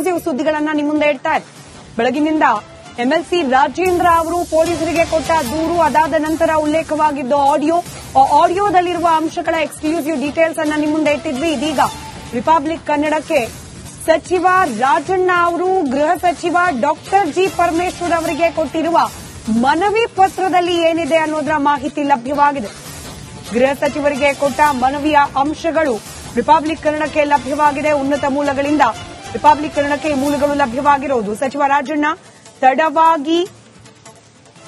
Exclusive ಸುದ್ದಿಗಳನ್ನ ನಿಮ್ಮ ಮುಂದೆ ಇಡ್ತಾ ಇದೆ. ಬೆಳಗಿನಿಂದ ಎಂಎಲ್ಸಿ ರಾಜೇಂದ್ರ ಅವರು ಪೊಲೀಸರಿಗೆ ಕೊಟ್ಟ ದೂರು, ಅದಾದ ನಂತರ ಉಲ್ಲೇಖವಾಗಿದ್ದ ಆಡಿಯೋದಲ್ಲಿರುವ ಅಂಶಗಳ ಎಕ್ಸ್ಕ್ಲೂಸಿವ್ ಡೀಟೇಲ್ಸ್ ಅನ್ನ ನಿಮ್ಮ ಮುಂದೆ ಇಟ್ಟಿದ್ವಿ. ಇದೀಗ ರಿಪಬ್ಲಿಕ್ ಕನ್ನಡಕ್ಕೆ ಸಚಿವ ರಾಜಣ್ಣ ಅವರು ಗೃಹ ಸಚಿವ ಡಾಕ್ಟರ್ ಜಿ ಪರಮೇಶ್ವರ್ ಅವರಿಗೆ ಕೊಟ್ಟಿರುವ ಮನವಿ ಪತ್ರದಲ್ಲಿ ಏನಿದೆ ಅನ್ನೋದರ ಮಾಹಿತಿ ಲಭ್ಯವಾಗಿದೆ. ಗೃಹ ಸಚಿವರಿಗೆ ಕೊಟ್ಟ ಮನವಿಯ ಅಂಶಗಳು ರಿಪಬ್ಲಿಕ್ ಕನ್ನಡಕ್ಕೆ ಲಭ್ಯವಾಗಿದೆ. ಉನ್ನತ ಮೂಲಗಳಿಂದ ರಿಪಬ್ಲಿಕ್ ಕನ್ನಡಕ್ಕೆ ಈ ಮೂಲಗಳು ಲಭ್ಯವಾಗಿರುವುದು. ಸಚಿವ ರಾಜಣ್ಣ ತಡವಾಗಿ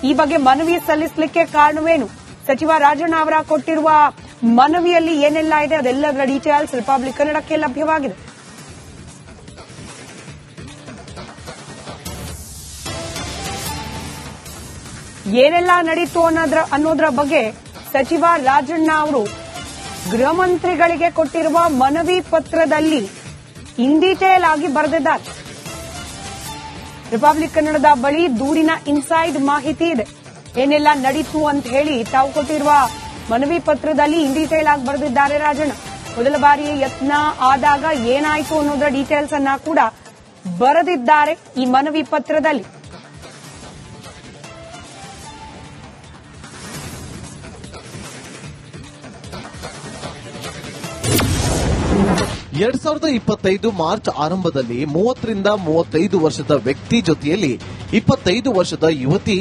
ಈ ಬಗ್ಗೆ ಮನವಿ ಸಲ್ಲಿಸಲಿಕ್ಕೆ ಕಾರಣವೇನು, ಸಚಿವ ರಾಜಣ್ಣ ಅವರ ಕೊಟ್ಟಿರುವ ಮನವಿಯಲ್ಲಿ ಏನೆಲ್ಲ ಇದೆ ಅದೆಲ್ಲದರ ಡೀಟೇಲ್ಸ್ ರಿಪಬ್ಲಿಕ್ ಕನ್ನಡಕ್ಕೆ ಲಭ್ಯವಾಗಿದೆ. ಏನೆಲ್ಲ ನಡೀತು ಅನ್ನೋದರ ಬಗ್ಗೆ ಸಚಿವ ರಾಜಣ್ಣ ಅವರು ಗೃಹ ಮಂತ್ರಿಗಳಿಗೆ ಕೊಟ್ಟಿರುವ ಮನವಿ ಪತ್ರದಲ್ಲಿ ಇನ್ ಡೀಟೇಲ್ ಆಗಿ ಬರೆದಿದ್ದಾರೆ. ರಿಪಬ್ಲಿಕ್ ಕನ್ನಡದ ಬಳಿ ದೂರಿನ ಇನ್ಸೈಡ್ ಮಾಹಿತಿ ಇದೆ. ಏನೆಲ್ಲ ನಡೀತು ಅಂತ ಹೇಳಿ ತಾವು ಕೊಟ್ಟಿರುವ ಮನವಿ ಪತ್ರದಲ್ಲಿ ಇನ್ ಡೀಟೇಲ್ ಆಗಿ ಬರೆದಿದ್ದಾರೆ ರಾಜಣ್ಣ. ಮೊದಲ ಬಾರಿ ಯತ್ನ ಆದಾಗ ಏನಾಯಿತು ಅನ್ನೋದರ ಡೀಟೇಲ್ಸ್ ಅನ್ನ ಕೂಡ ಬರೆದಿದ್ದಾರೆ ಈ ಮನವಿ ಪತ್ರದಲ್ಲಿ. ಎರಡ್ 2025 ಮಾರ್ಚ್ ಆರಂಭದಲ್ಲಿ 30ರಿಂದ 35 ವರ್ಷದ ವ್ಯಕ್ತಿ ಜೊತೆಯಲ್ಲಿ 25 ವರ್ಷದ ಯುವತಿ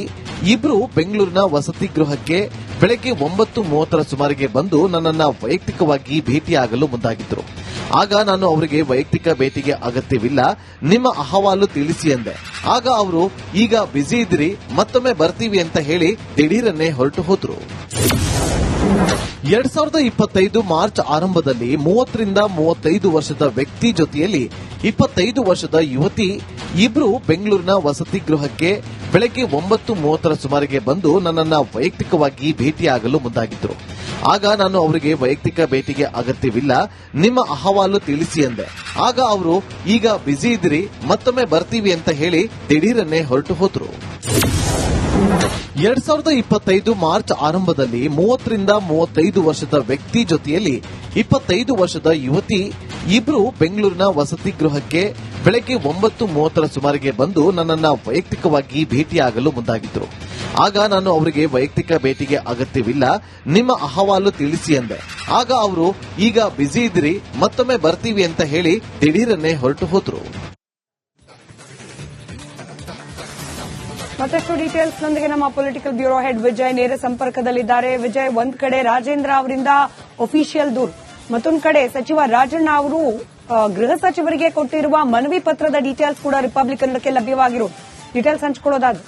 ಇಬ್ರು ಬೆಂಗಳೂರಿನ ವಸತಿ ಗೃಹಕ್ಕೆ ಬೆಳಗ್ಗೆ 9:30 ಸುಮಾರಿಗೆ ಬಂದು ನನ್ನನ್ನ ವೈಯಕ್ತಿಕವಾಗಿ ಭೇಟಿಯಾಗಲು ಮುಂದಾಗಿದ್ರು. ಆಗ ನಾನು ಅವರಿಗೆ ವೈಯಕ್ತಿಕ ಭೇಟಿಗೆ ಅಗತ್ಯವಿಲ್ಲ, ನಿಮ್ಮ ಅಹವಾಲು ತಿಳಿಸಿ ಎಂದೆ. ಆಗ ಅವರು ಈಗ ಬ್ಯುಸಿ ಇದ್ರಿ, ಮತ್ತೊಮ್ಮೆ ಬರ್ತೀವಿ ಅಂತ ಹೇಳಿ ದಿಢೀರನ್ನೇ ಹೊರಟು ಹೋದ್ರು. 2025 ಮಾರ್ಚ್ ಆರಂಭದಲ್ಲಿ 30ರಿಂದ 35 ವರ್ಷದ ವ್ಯಕ್ತಿ ಜೊತೆಯಲ್ಲಿ 25 ವರ್ಷದ ಯುವತಿ ಇಬ್ರು ಬೆಂಗಳೂರಿನ ವಸತಿ ಗೃಹಕ್ಕೆ ಬೆಳಗ್ಗೆ 9:30 ಸುಮಾರಿಗೆ ಬಂದು ನನ್ನನ್ನ ವೈಯಕ್ತಿಕವಾಗಿ ಭೇಟಿಯಾಗಲು ಮುಂದಾಗಿದ್ರು. ಆಗ ನಾನು ಅವರಿಗೆ ವೈಯಕ್ತಿಕ ಭೇಟಿಗೆ ಅಗತ್ಯವಿಲ್ಲ, ನಿಮ್ಮ ಅಹವಾಲು ತಿಳಿಸಿ ಎಂದೆ. ಆಗ ಅವರು ಈಗ ಬ್ಯುಸಿ ಇದ್ರಿ, ಮತ್ತೊಮ್ಮೆ ಬರ್ತೀವಿ ಅಂತ ಹೇಳಿ ದಿಢೀರನ್ನೇ ಹೊರಟು ಹೋದ್ರು. 2025 ಮಾರ್ಚ್ ಆರಂಭದಲ್ಲಿ 30ರಿಂದ 35 ವರ್ಷದ ವ್ಯಕ್ತಿ ಜೊತೆಯಲ್ಲಿ 25 ವರ್ಷದ ಯುವತಿ ಇಬ್ರು ಬೆಂಗಳೂರಿನ ವಸತಿ ಗೃಹಕ್ಕೆ ಬೆಳಗ್ಗೆ 9:30 ಸುಮಾರಿಗೆ ಬಂದು ನನ್ನನ್ನ ವೈಯಕ್ತಿಕವಾಗಿ ಭೇಟಿಯಾಗಲು ಮುಂದಾಗಿದ್ರು. ಆಗ ನಾನು ಅವರಿಗೆ ವೈಯಕ್ತಿಕ ಭೇಟಿಗೆ ಅಗತ್ಯವಿಲ್ಲ, ನಿಮ್ಮ ಅಹವಾಲು ತಿಳಿಸಿ ಎಂದೆ. ಆಗ ಅವರು ಈಗ ಬ್ಯುಸಿ ಇದ್ರಿ, ಮತ್ತೊಮ್ಮೆ ಬರ್ತೀವಿ ಅಂತ ಹೇಳಿ ದಿಢೀರನ್ನೇ ಹೊರಟು ಹೋದ್ರು. ಮತ್ತಷ್ಟು ಡೀಟೇಲ್ಸ್ ನೊಂದಿಗೆ ನಮ್ಮ ಪೊಲಿಟಿಕಲ್ ಬ್ಯೂರೋ ಹೆಡ್ ವಿಜಯ್ ನೇರ ಸಂಪರ್ಕದಲ್ಲಿದ್ದಾರೆ. ವಿಜಯ್, ಒಂದ್ ಕಡೆ ರಾಜೇಂದ್ರ ಅವರಿಂದ ಅಫಿಷಿಯಲ್ ದೂರು, ಮತ್ತೊಂದು ಕಡೆ ಸಚಿವ ರಾಜಣ್ಣ ಅವರು ಗೃಹ ಸಚಿವರಿಗೆ ಕೊಟ್ಟಿರುವ ಮನವಿ ಪತ್ರದ ಡೀಟೇಲ್ಸ್ ಕೂಡ ರಿಪಬ್ಲಿಕ್ ಕನ್ನಡಕ್ಕೆ ಲಭ್ಯವಾಗಿರೋ ಡೀಟೇಲ್ಸ್ ಹಂಚಿಕೊಳ್ಳೋದಾದ್ರೆ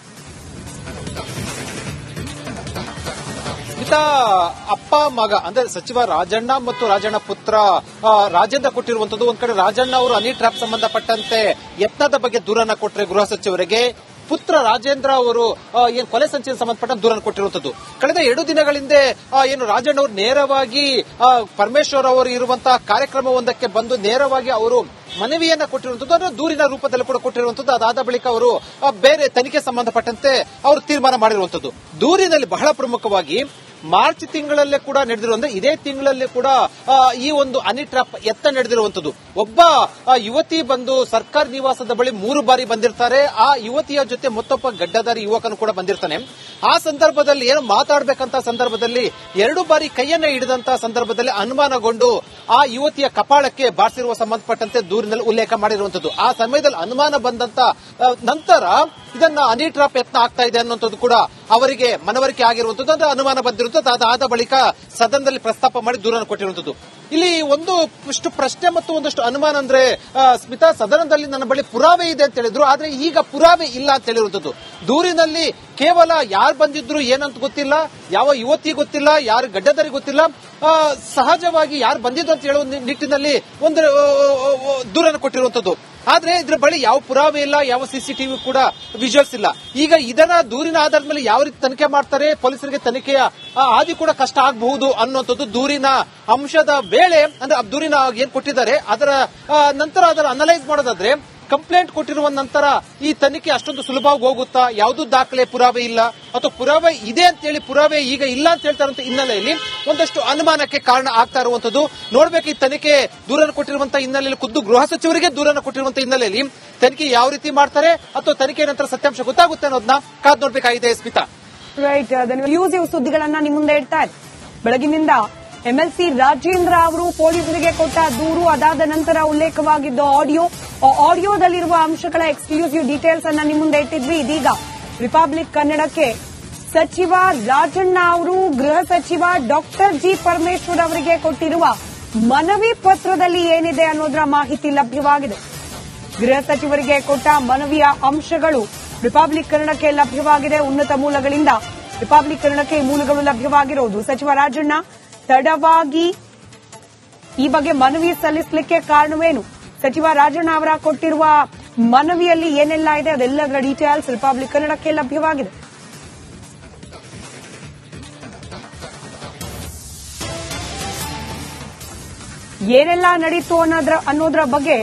ಅಪ್ಪ ಮಗ ಅಂದ್ರೆ ಸಚಿವ ರಾಜಣ್ಣ ಮತ್ತು ರಾಜಣ್ಣ ಪುತ್ರ ರಾಜೇಂದ್ರ ಕೊಟ್ಟಿರುವಂತದ್ದು. ಒಂದ್ ಕಡೆ ರಾಜಣ್ಣ ಅವರು ಹನಿ ಟ್ರ್ಯಾಪ್ ಸಂಬಂಧಪಟ್ಟಂತೆ ಯತ್ನದ ಬಗ್ಗೆ ದೂರನ್ನ ಕೊಟ್ಟರೆ ಗೃಹ ಸಚಿವರಿಗೆ, ಪುತ್ರ ರಾಜೇಂದ್ರ ಅವರು ಏನು ಕೊಲೆ ಸಂಚಿಗೆ ಸಂಬಂಧಪಟ್ಟ ದೂರನ್ನು ಕೊಟ್ಟಿರುವಂತದ್ದು. ಕಳೆದ 2 ದಿನಗಳ ಹಿಂದೆ ಏನು ರಾಜಣ್ಣ ಅವರು ನೇರವಾಗಿ ಪರಮೇಶ್ವರ್ ಅವರು ಇರುವಂತಹ ಕಾರ್ಯಕ್ರಮವೊಂದಕ್ಕೆ ಬಂದು ನೇರವಾಗಿ ಅವರು ಮನವಿಯನ್ನ ಕೊಟ್ಟಿರುವಂತದ್ದು, ಅದನ್ನು ದೂರಿನ ರೂಪದಲ್ಲಿ ಕೂಡ ಕೊಟ್ಟಿರುವಂತದ್ದು. ಅದಾದ ಬಳಿಕ ಅವರು ಬೇರೆ ತನಿಖೆ ಸಂಬಂಧಪಟ್ಟಂತೆ ಅವರು ತೀರ್ಮಾನ ಮಾಡಿರುವಂತದ್ದು. ದೂರಿನಲ್ಲಿ ಬಹಳ ಪ್ರಮುಖವಾಗಿ ಮಾರ್ಚ್ ತಿಂಗಳಲ್ಲೇ ಕೂಡ ನಡೆದಿರುವಂತಹ, ಇದೇ ತಿಂಗಳಲ್ಲೇ ಕೂಡ ಈ ಒಂದು ಹನಿ ಟ್ರ್ಯಾಪ್ ನಡೆದಿರುವಂತದ್ದು. ಒಬ್ಬ ಯುವತಿ ಬಂದು ಸರ್ಕಾರಿ ನಿವಾಸದ ಬಳಿ 3 ಬಾರಿ ಬಂದಿರ್ತಾರೆ. ಆ ಯುವತಿಯ ಜೊತೆ ಮತ್ತೊಬ್ಬ ಗಡ್ಡಧಾರಿ ಯುವಕನು ಕೂಡ ಬಂದಿರ್ತಾನೆ. ಆ ಸಂದರ್ಭದಲ್ಲಿ ಏನು ಮಾತಾಡಬೇಕಂತ ಸಂದರ್ಭದಲ್ಲಿ 2 ಬಾರಿ ಕೈಯನ್ನ ಹಿಡಿದಂತಹ ಸಂದರ್ಭದಲ್ಲಿ ಅನುಮಾನಗೊಂಡು ಆ ಯುವತಿಯ ಕಪಾಳಕ್ಕೆ ಬಾರಿಸಿರುವ ಸಂಬಂಧಪಟ್ಟಂತೆ ದೂರಿನಲ್ಲಿ ಉಲ್ಲೇಖ ಮಾಡಿರುವಂತದ್ದು. ಆ ಸಮಯದಲ್ಲಿ ಅನುಮಾನ ಬಂದಂತ ನಂತರ ಇದನ್ನ ಹನಿ ಟ್ರ್ಯಾಪ್ ಯತ್ನ ಆಗ್ತಾ ಇದೆ ಅನ್ನುವಂಥದ್ದು ಕೂಡ ಅವರಿಗೆ ಮನವರಿಕೆ ಆಗಿರುವಂತದ್ದು, ಅಂದ್ರೆ ಅನುಮಾನ ಬಂದಿರುತ್ತದೆ. ಅದಾದ ಬಳಿಕ ಸದನದಲ್ಲಿ ಪ್ರಸ್ತಾಪ ಮಾಡಿ ದೂರನ್ನು ಕೊಟ್ಟಿರುವಂತದ್ದು. ಇಲ್ಲಿ ಒಂದಷ್ಟು ಪ್ರಶ್ನೆ ಮತ್ತು ಒಂದಷ್ಟು ಅನುಮಾನ ಅಂದ್ರೆ ಸ್ಮಿತಾ, ಸದನದಲ್ಲಿ ನನ್ನ ಬಳಿ ಪುರಾವೆ ಇದೆ ಅಂತ ಹೇಳಿದ್ರು, ಆದ್ರೆ ಈಗ ಪುರಾವೆ ಇಲ್ಲ ಅಂತ ಹೇಳಿರುವಂತದ್ದು. ದೂರಿನಲ್ಲಿ ಕೇವಲ ಯಾರು ಬಂದಿದ್ರು ಏನಂತ ಗೊತ್ತಿಲ್ಲ, ಯಾವ ಯುವತಿ ಗೊತ್ತಿಲ್ಲ, ಯಾರು ಗಡ್ಡಧಾರಿ ಗೊತ್ತಿಲ್ಲ, ಸಹಜವಾಗಿ ಯಾರು ಬಂದಿದ್ರು ಅಂತ ಹೇಳುವ ನಿಟ್ಟಿನಲ್ಲಿ ಒಂದು ದೂರನ್ನು ಕೊಟ್ಟಿರುವಂತದ್ದು. ಆದ್ರೆ ಇದ್ರ ಬಳಿ ಯಾವ ಪುರಾವೆ ಇಲ್ಲ, ಯಾವ ಸಿಸಿಟಿವಿ ಕೂಡ ವಿಜುವಲ್ಸ್ ಇಲ್ಲ. ಈಗ ಇದರ ದೂರಿನ ಆಧಾರದ ಮೇಲೆ ಯಾವ ರೀತಿ ತನಿಖೆ ಮಾಡ್ತಾರೆ, ಪೊಲೀಸರಿಗೆ ತನಿಖೆಯ ಆದಿ ಕೂಡ ಕಷ್ಟ ಆಗಬಹುದು ಅನ್ನುವಂಥದ್ದು ದೂರಿನ ಅಂಶದ ವೇಳೆ, ಅಂದ್ರೆ ದೂರಿನ ಏನ್ ಕೊಟ್ಟಿದ್ದಾರೆ ಅದರ ನಂತರ ಅದರ ಅನಲೈಸ್ ಮಾಡೋದಾದ್ರೆ ಕಂಪ್ಲೇಂಟ್ ಕೊಟ್ಟಿರುವ ನಂತರ ಈ ತನಿಖೆ ಅಷ್ಟೊಂದು ಸುಲಭವಾಗಿ ಹೋಗುತ್ತಾ, ಯಾವುದೂ ದಾಖಲೆ ಪುರಾವೆ ಇಲ್ಲ ಅಥವಾ ಪುರಾವೆ ಇದೆ ಅಂತ ಹೇಳಿ ಪುರಾವೆ ಈಗ ಇಲ್ಲ ಅಂತ ಹೇಳ್ತಾರಂತ ಹಿನ್ನೆಲೆಯಲ್ಲಿ ಒಂದಷ್ಟು ಅನುಮಾನಕ್ಕೆ ಕಾರಣ ಆಗ್ತಾ ಇರುವಂತದ್ದು. ನೋಡ್ಬೇಕು ಈ ತನಿಖೆ ದೂರನ್ನು ಕೊಟ್ಟಿರುವಂತಹ ಹಿನ್ನೆಲೆಯಲ್ಲಿ, ಖುದ್ದು ಗೃಹ ಸಚಿವರಿಗೆ ದೂರನ್ನು ಕೊಟ್ಟಿರುವಂತಹ ಹಿನ್ನೆಲೆಯಲ್ಲಿ ತನಿಖೆ ಯಾವ ರೀತಿ ಮಾಡ್ತಾರೆ ಅಥವಾ ತನಿಖೆ ನಂತರ ಸತ್ಯಾಂಶ ಗೊತ್ತಾಗುತ್ತೆ ಅನ್ನೋದನ್ನ ಕಾದ್ ನೋಡ್ಬೇಕಾಗಿದೆ. ಸ್ಮಿತಾ, ರೈಟ್, ಎಕ್ಸ್ಕ್ಲೂಸಿವ್ ಸುದ್ದಿಗಳನ್ನ ನಿಮ್ಮ ಮುಂದೆ ಇಡ್ತಾ ಇದೆ. ಬೆಳಗಿನಿಂದ ಎಂಎಲ್ಸಿ ರಾಜೇಂದ್ರ ಅವರು ಪೊಲೀಸರಿಗೆ ಕೊಟ್ಟ ದೂರು, ಅದಾದ ನಂತರ ಉಲ್ಲೇಖವಾಗಿದ್ದ ಆಡಿಯೋದಲ್ಲಿರುವ ಅಂಶಗಳ ಎಕ್ಸ್ಕ್ಲೂಸಿವ್ ಡೀಟೇಲ್ಸ್ ಅನ್ನ ನಿಮ್ಮ ಮುಂದೆ ಇಟ್ಟಿದ್ವಿ. ಇದೀಗ ರಿಪಬ್ಲಿಕ್ ಕನ್ನಡಕ್ಕೆ ಸಚಿವ ರಾಜಣ್ಣ ಅವರು ಗೃಹ ಸಚಿವ ಡಾಕ್ಟರ್ ಜಿ ಪರಮೇಶ್ವರ್ ಅವರಿಗೆ ಕೊಟ್ಟಿರುವ ಮನವಿ ಪತ್ರದಲ್ಲಿ ಏನಿದೆ ಅನ್ನೋದರ ಮಾಹಿತಿ ಲಭ್ಯವಾಗಿದೆ. ಗೃಹ ಸಚಿವರಿಗೆ ಕೊಟ್ಟ ಮನವಿಯ ಅಂಶಗಳು ರಿಪಬ್ಲಿಕ್ ಕನ್ನಡಕ್ಕೆ ಲಭ್ಯವಾಗಿದೆ. ಉನ್ನತ ಮೂಲಗಳಿಂದ ರಿಪಬ್ಲಿಕ್ ಕನ್ನಡಕ್ಕೆ ಈ ಮೂಲಗಳು ಲಭ್ಯವಾಗಿರೋದು. ಸಚಿವ ರಾಜಣ್ಣ ತಡವಾಗಿ ಈ ಬಗ್ಗೆ ಮನವಿ ಸಲ್ಲಿಸಲಿಕ್ಕೆ ಕಾರಣವೇನು, ಸಚಿವ ರಾಜಣ್ಣ ಅವರ ಕೊಟ್ಟಿರುವ ಮನವಿಯಲ್ಲಿ ಏನೆಲ್ಲ ಇದೆ ಅದೆಲ್ಲದರ ಡೀಟೇಲ್ಸ್ ರಿಪಬ್ಲಿಕ್ ಕನ್ನಡಕ್ಕೆ ಲಭ್ಯವಾಗಿದೆ. ಏನೆಲ್ಲ ನಡೀತು ಅನ್ನೋದರ ಬಗ್ಗೆ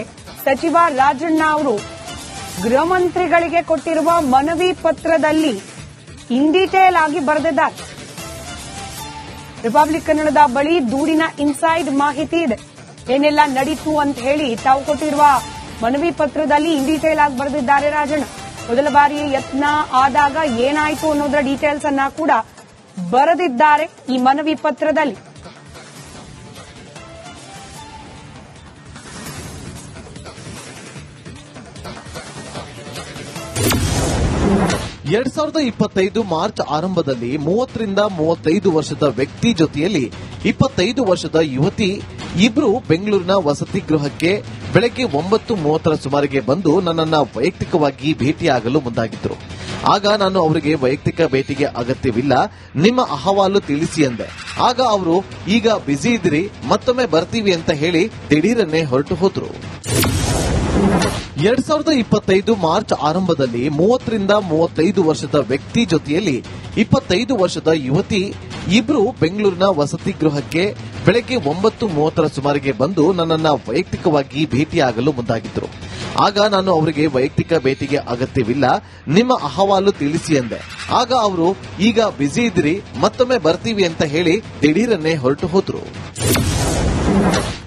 ಸಚಿವ ರಾಜಣ್ಣ ಅವರು ಗೃಹ ಮಂತ್ರಿಗಳಿಗೆ ಕೊಟ್ಟಿರುವ ಮನವಿ ಪತ್ರದಲ್ಲಿ ಇನ್ ಡೀಟೇಲ್ ಆಗಿ ಬರೆದಿದ್ದಾರೆ. ರಿಪಬ್ಲಿಕ್ ಕನ್ನಡದ ಬಳಿ ದೂರಿನ ಇನ್ಸೈಡ್ ಮಾಹಿತಿ ಇದೆ. ಏನೆಲ್ಲ ನಡೀತು ಅಂತ ಹೇಳಿ ತಾವು ಕೊಟ್ಟಿರುವ ಮನವಿ ಪತ್ರದಲ್ಲಿ ಇನ್ ಡೀಟೇಲ್ ಆಗಿ ಬರೆದಿದ್ದಾರೆ ರಾಜಣ್ಣ. ಮೊದಲ ಬಾರಿ ಯತ್ನ ಆದಾಗ ಏನಾಯಿತು ಅನ್ನೋದರ ಡೀಟೇಲ್ಸ್ ಅನ್ನ ಕೂಡ ಬರೆದಿದ್ದಾರೆ ಈ ಮನವಿ ಪತ್ರದಲ್ಲಿ. ಎರಡ್ 2025 ಮಾರ್ಚ್ ಆರಂಭದಲ್ಲಿ 30 ರಿಂದ 35 ವರ್ಷದ ವ್ಯಕ್ತಿ ಜೊತೆಯಲ್ಲಿ 25 ವರ್ಷದ ಯುವತಿ ಇಬ್ರು ಬೆಂಗಳೂರಿನ ವಸತಿ ಗೃಹಕ್ಕೆ ಬೆಳಗ್ಗೆ 9:30 ಸುಮಾರಿಗೆ ಬಂದು ನನ್ನನ್ನ ವೈಯಕ್ತಿಕವಾಗಿ ಭೇಟಿಯಾಗಲು ಮುಂದಾಗಿದ್ರು. ಆಗ ನಾನು ಅವರಿಗೆ ವೈಯಕ್ತಿಕ ಭೇಟಿಗೆ ಅಗತ್ಯವಿಲ್ಲ, ನಿಮ್ಮ ಅಹವಾಲು ತಿಳಿಸಿ ಎಂದೆ. ಆಗ ಅವರು ಈಗ ಬ್ಯುಸಿ ಇದ್ರಿ, ಮತ್ತೊಮ್ಮೆ ಬರ್ತೀವಿ ಅಂತ ಹೇಳಿ ದಿಢೀರನ್ನೇ ಹೊರಟು ಹೋದ್ರು. 2025 ಮಾರ್ಚ್ ಆರಂಭದಲ್ಲಿ 30 ರಿಂದ 35 ವರ್ಷದ ವ್ಯಕ್ತಿ ಜೊತೆಯಲ್ಲಿ 25 ವರ್ಷದ ಯುವತಿ ಇಬ್ರು ಬೆಂಗಳೂರಿನ ವಸತಿ ಗೃಹಕ್ಕೆ ಬೆಳಗ್ಗೆ 9:30 ಸುಮಾರಿಗೆ ಬಂದು ನನ್ನನ್ನ ವೈಯಕ್ತಿಕವಾಗಿ ಭೇಟಿಯಾಗಲು ಮುಂದಾಗಿದ್ರು. ಆಗ ನಾನು ಅವರಿಗೆ ವೈಯಕ್ತಿಕ ಭೇಟಿಗೆ ಅಗತ್ಯವಿಲ್ಲ, ನಿಮ್ಮ ಅಹವಾಲು ತಿಳಿಸಿ ಎಂದೆ. ಆಗ ಅವರು ಈಗ ಬ್ಯುಸಿ ಇದ್ರಿ, ಮತ್ತೊಮ್ಮೆ ಬರ್ತೀವಿ ಅಂತ ಹೇಳಿ ದಿಢೀರನ್ನೇ ಹೊರಟು ಹೋದ್ರು.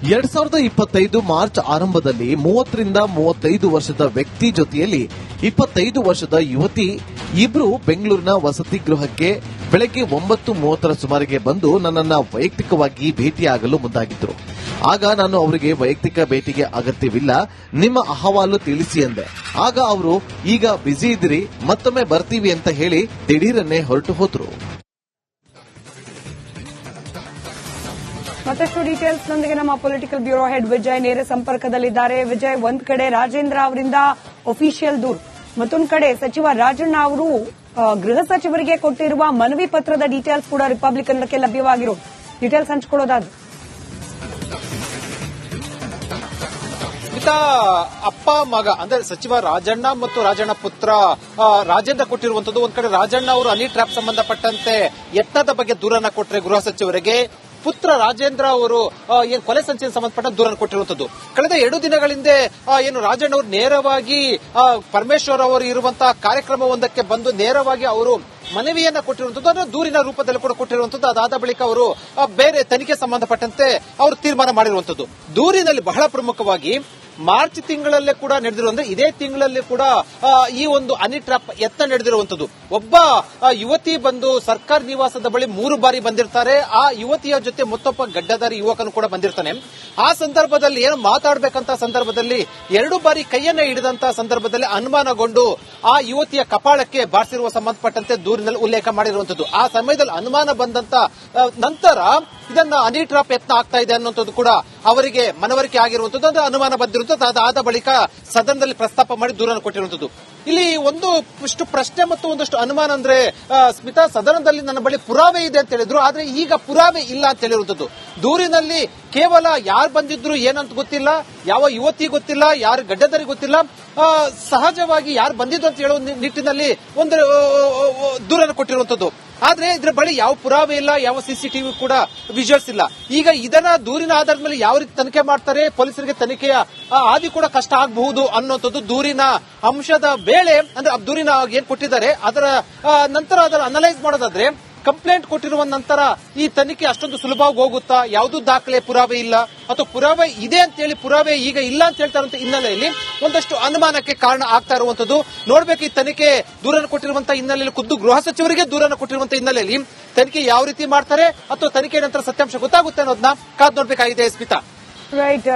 2025 ಮಾರ್ಚ್ ಆರಂಭದಲ್ಲಿ 30 ರಿಂದ 35 ವರ್ಷದ ವ್ಯಕ್ತಿ ಜೊತೆಯಲ್ಲಿ 25 ವರ್ಷದ ಯುವತಿ ಇಬ್ರು ಬೆಂಗಳೂರಿನ ವಸತಿ ಗೃಹಕ್ಕೆ ಬೆಳಗ್ಗೆ 9:30 ಸುಮಾರಿಗೆ ಬಂದು ನನ್ನನ್ನ ವೈಯಕ್ತಿಕವಾಗಿ ಭೇಟಿಯಾಗಲು ಮುಂದಾಗಿದ್ರು. ಆಗ ನಾನು ಅವರಿಗೆ ವೈಯಕ್ತಿಕ ಭೇಟಿಗೆ ಅಗತ್ಯವಿಲ್ಲ, ನಿಮ್ಮ ಅಹವಾಲು ತಿಳಿಸಿ ಎಂದೆ. ಆಗ ಅವರು ಈಗ ಬ್ಯುಸಿ ಇದ್ರಿ, ಮತ್ತೊಮ್ಮೆ ಬರ್ತೀವಿ ಅಂತ ಹೇಳಿ ದಿಢೀರನ್ನೇ ಹೊರಟು ಹೋದ್ರು. ಮತ್ತಷ್ಟು ಡೀಟೇಲ್ಸ್ ನೊಂದಿಗೆ ನಮ್ಮ ಪೊಲಿಟಿಕಲ್ ಬ್ಯೂರೋ ಹೆಡ್ ವಿಜಯ್ ನೇರ ಸಂಪರ್ಕದಲ್ಲಿದ್ದಾರೆ. ವಿಜಯ್, ಒಂದ್ ಕಡೆ ರಾಜೇಂದ್ರ ಅವರಿಂದ ಅಫಿಷಿಯಲ್ ದೂರು, ಮತ್ತೊಂದು ಕಡೆ ಸಚಿವ ರಾಜಣ್ಣ ಅವರು ಗೃಹ ಸಚಿವರಿಗೆ ಕೊಟ್ಟಿರುವ ಮನವಿ ಪತ್ರದ ಡೀಟೇಲ್ಸ್ ಕೂಡ ರಿಪಬ್ಲಿಕ್ ಕನ್ನಡಕ್ಕೆ ಲಭ್ಯವಾಗಿರೋದು. ಡೀಟೇಲ್ಸ್ ಹಂಚಿಕೊಳ್ಳೋದಾದ್ರೆ ಅಪ್ಪ ಮಗ ಅಂದ್ರೆ ಸಚಿವ ರಾಜಣ್ಣ ಮತ್ತು ರಾಜಣ್ಣ ಪುತ್ರ ರಾಜೇಂದ್ರ ಕೊಟ್ಟಿರುವಂತದ್ದು. ಒಂದ್ ಕಡೆ ರಾಜಣ್ಣ ಅವರು ಹನಿ ಟ್ರ್ಯಾಪ್ ಸಂಬಂಧಪಟ್ಟಂತೆ ಯತ್ನದ ಬಗ್ಗೆ ದೂರನ್ನ ಕೊಟ್ಟರೆ ಗೃಹ ಸಚಿವರಿಗೆ, ಪುತ್ರ ರಾಜೇಂದ್ರ ಅವರು ಏನು ಕೊಲೆ ಸಂಚೆಗೆ ಸಂಬಂಧಪಟ್ಟ ದೂರನ್ನು ಕೊಟ್ಟಿರುವಂತದ್ದು. ಕಳೆದ 2 ದಿನಗಳ ಹಿಂದೆ ಏನು ರಾಜಣ್ಣ ಅವರು ನೇರವಾಗಿ ಪರಮೇಶ್ವರ್ ಅವರು ಇರುವಂತಹ ಕಾರ್ಯಕ್ರಮವೊಂದಕ್ಕೆ ಬಂದು ನೇರವಾಗಿ ಅವರು ಮನವಿಯನ್ನ ಕೊಟ್ಟಿರುವಂತದ್ದು, ಅದನ್ನು ದೂರಿನ ರೂಪದಲ್ಲಿ ಕೂಡ ಕೊಟ್ಟಿರುವಂತದ್ದು. ಅದಾದ ಬಳಿಕ ಅವರು ಬೇರೆ ತನಿಖೆ ಸಂಬಂಧಪಟ್ಟಂತೆ ಅವರು ತೀರ್ಮಾನ ಮಾಡಿರುವಂತದ್ದು. ದೂರಿನಲ್ಲಿ ಬಹಳ ಪ್ರಮುಖವಾಗಿ ಮಾರ್ಚ್ ತಿಂಗಳಲ್ಲೇ ಕೂಡ ನಡೆದಿರುವ, ಅಂದ್ರೆ ಇದೇ ತಿಂಗಳಲ್ಲಿ ಕೂಡ ಈ ಒಂದು ಹನಿ ಟ್ರ್ಯಾಪ್ ಯತ್ನ ನಡೆದಿರುವಂತದ್ದು. ಒಬ್ಬ ಯುವತಿ ಬಂದು ಸರ್ಕಾರಿ ನಿವಾಸದ ಬಳಿ 3 ಬಾರಿ ಬಂದಿರ್ತಾರೆ. ಆ ಯುವತಿಯ ಜೊತೆ ಮತ್ತೊಬ್ಬ ಗಡ್ಡಧಾರಿ ಯುವಕನು ಕೂಡ ಬಂದಿರ್ತಾನೆ. ಆ ಸಂದರ್ಭದಲ್ಲಿ ಏನು ಮಾತಾಡಬೇಕಂತ ಸಂದರ್ಭದಲ್ಲಿ 2 ಬಾರಿ ಕೈಯನ್ನ ಹಿಡಿದಂತಹ ಸಂದರ್ಭದಲ್ಲಿ ಅನುಮಾನಗೊಂಡು ಆ ಯುವತಿಯ ಕಪಾಳಕ್ಕೆ ಬಾರಿಸಿರುವ ಸಂಬಂಧಪಟ್ಟಂತೆ ದೂರಿನಲ್ಲಿ ಉಲ್ಲೇಖ ಮಾಡಿರುವಂತದ್ದು. ಆ ಸಮಯದಲ್ಲಿ ಅನುಮಾನ ಬಂದಂತ ನಂತರ ಇದನ್ನ ಹನಿ ಟ್ರ್ಯಾಪ್ ಯತ್ನ ಆಗ್ತಾ ಇದೆ ಅನ್ನುವಂಥದ್ದು ಕೂಡ ಅವರಿಗೆ ಮನವರಿಕೆ ಆಗಿರುವಂತದ್ದು, ಅಂದ್ರೆ ಅನುಮಾನ ಬಂದಿರುವಂತದ್ದು. ಅದಾದ ಬಳಿಕ ಸದನದಲ್ಲಿ ಪ್ರಸ್ತಾಪ ಮಾಡಿ ದೂರನ್ನು ಕೊಟ್ಟಿರುವಂತದ್ದು. ಇಲ್ಲಿ ಒಂದಷ್ಟು ಪ್ರಶ್ನೆ ಮತ್ತು ಒಂದಷ್ಟು ಅನುಮಾನ ಅಂದ್ರೆ ಸ್ಮಿತಾ, ಸದನದಲ್ಲಿ ನನ್ನ ಬಳಿ ಪುರಾವೆ ಇದೆ ಅಂತ ಹೇಳಿದ್ರು, ಆದ್ರೆ ಈಗ ಪುರಾವೆ ಇಲ್ಲ ಅಂತ ಹೇಳಿರುವಂತದ್ದು. ದೂರಿನಲ್ಲಿ ಕೇವಲ ಯಾರು ಬಂದಿದ್ರು ಏನಂತ ಗೊತ್ತಿಲ್ಲ, ಯಾವ ಯುವತಿ ಗೊತ್ತಿಲ್ಲ, ಯಾರು ಗಡ್ಡಧಾರಿ ಗೊತ್ತಿಲ್ಲ, ಸಹಜವಾಗಿ ಯಾರು ಬಂದಿದ್ದು ಅಂತ ಹೇಳುವ ನಿಟ್ಟಿನಲ್ಲಿ ಒಂದು ದೂರನ್ನು ಕೊಟ್ಟಿರುವಂತದ್ದು. ಆದ್ರೆ ಇದ್ರ ಬಳಿ ಯಾವ ಪುರಾವೆ ಇಲ್ಲ, ಯಾವ ಸಿಸಿಟಿವಿ ಕೂಡ ವಿಜುವಲ್ಸ್ ಇಲ್ಲ. ಈಗ ಇದನ್ನ ದೂರಿನ ಆಧಾರದ ಮೇಲೆ ಯಾವ ರೀತಿ ತನಿಖೆ ಮಾಡ್ತಾರೆ, ಪೊಲೀಸರಿಗೆ ತನಿಖೆಯ ಆದಿ ಕೂಡ ಕಷ್ಟ ಆಗಬಹುದು ಅನ್ನುವಂಥದ್ದು ದೂರಿನ ಅಂಶದ ವೇಳೆ, ಅಂದ್ರೆ ದೂರಿನ ಏನ್ ಕೊಟ್ಟಿದ್ದಾರೆ ಅದರ ನಂತರ ಅದರ ಅನಲೈಸ್ ಮಾಡೋದಾದ್ರೆ ಕಂಪ್ಲೇಂಟ್ ಕೊಟ್ಟಿರುವ ನಂತರ ಈ ತನಿಖೆ ಅಷ್ಟೊಂದು ಸುಲಭವಾಗಿ ಹೋಗುತ್ತಾ? ಯಾವುದು ದಾಖಲೆ ಪುರಾವೆ ಇಲ್ಲ, ಅಥವಾ ಪುರಾವೆ ಇದೆ ಅಂತ ಹೇಳಿ ಪುರಾವೆ ಈಗ ಇಲ್ಲ ಅಂತ ಹೇಳ್ತಾ ಇರುವಂತ ಹಿನ್ನೆಲೆಯಲ್ಲಿ ಒಂದಷ್ಟು ಅನುಮಾನಕ್ಕೆ ಕಾರಣ ಆಗ್ತಾ ಇರುವಂತದ್ದು. ನೋಡ್ಬೇಕು ಈ ತನಿಖೆ ದೂರನ್ನು ಕೊಟ್ಟಿರುವಂತಹ ಹಿನ್ನೆಲೆಯಲ್ಲಿ, ಖುದ್ದು ಗೃಹ ಸಚಿವರಿಗೆ ದೂರನ್ನು ಕೊಟ್ಟಿರುವಂತಹ ಹಿನ್ನೆಲೆಯಲ್ಲಿ ತನಿಖೆ ಯಾವ ರೀತಿ ಮಾಡ್ತಾರೆ ಅಥವಾ ತನಿಖೆ ನಂತರ ಸತ್ಯಾಂಶ ಗೊತ್ತಾಗುತ್ತೆ ಅನ್ನೋದನ್ನ ಕಾದ್ ನೋಡ್ಬೇಕಾಗಿದೆ. ಸ್ಮಿತಾ, ರೈಟ್.